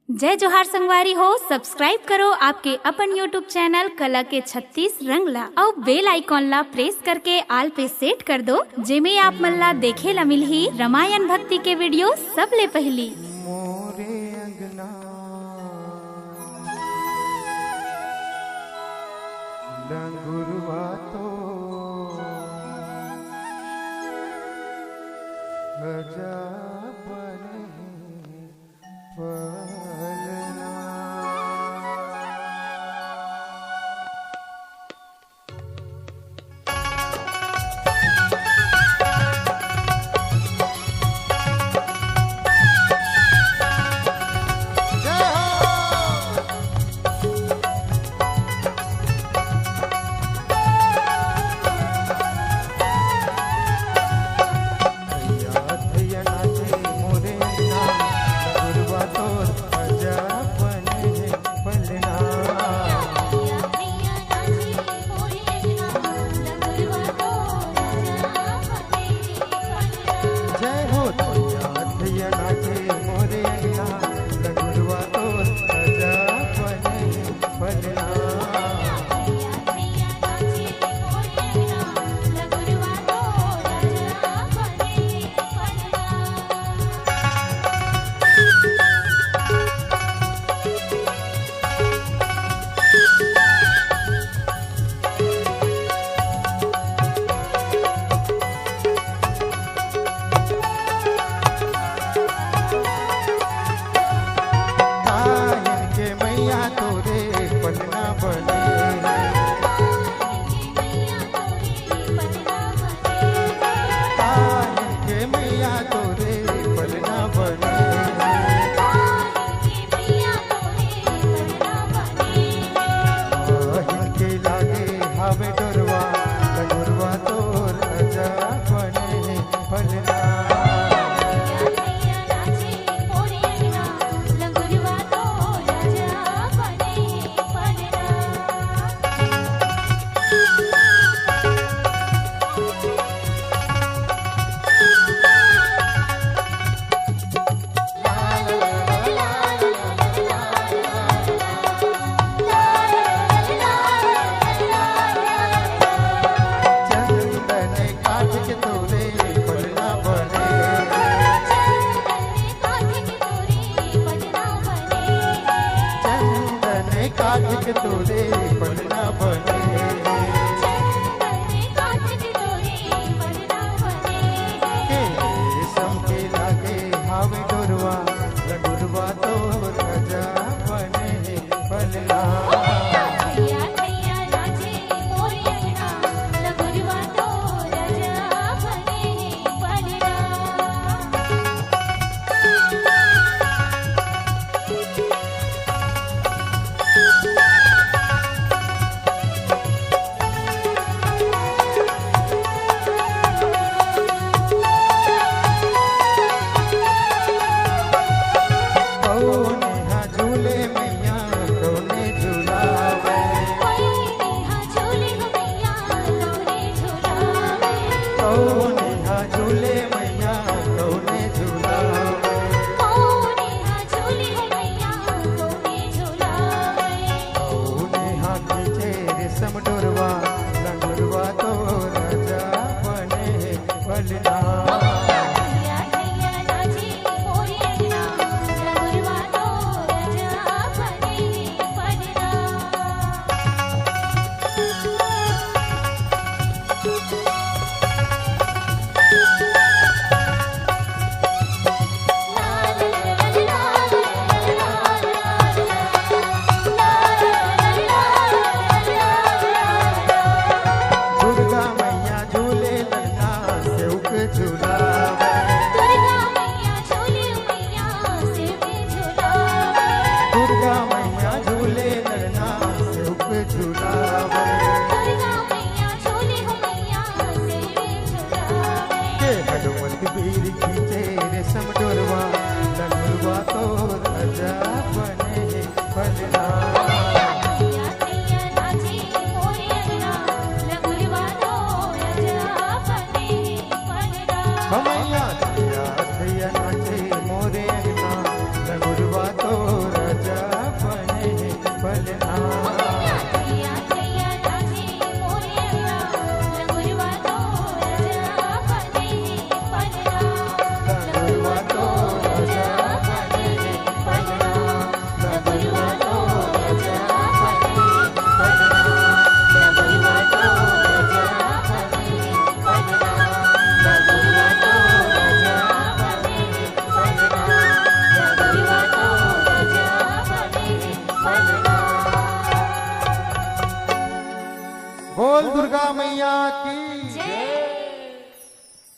जय जोहार संगवारी हो। सब्सक्राइब करो आपके अपन यूट्यूब चैनल कला के 36 रंग ला और बेल आइकॉन ला प्रेस करके आल पे सेट कर दो, जेमे आप मन ला देखे ला मिलही रामायण भक्ति के वीडियो सबले पहली। मोरे अंगना डंगुरवा तो अजब नहीं पलना।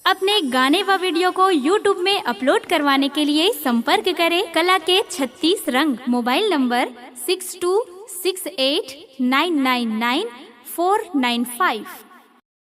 अपने गाने व वीडियो को YouTube में अपलोड करवाने के लिए संपर्क करें कला के 36 रंग। Mobile number 6268999495।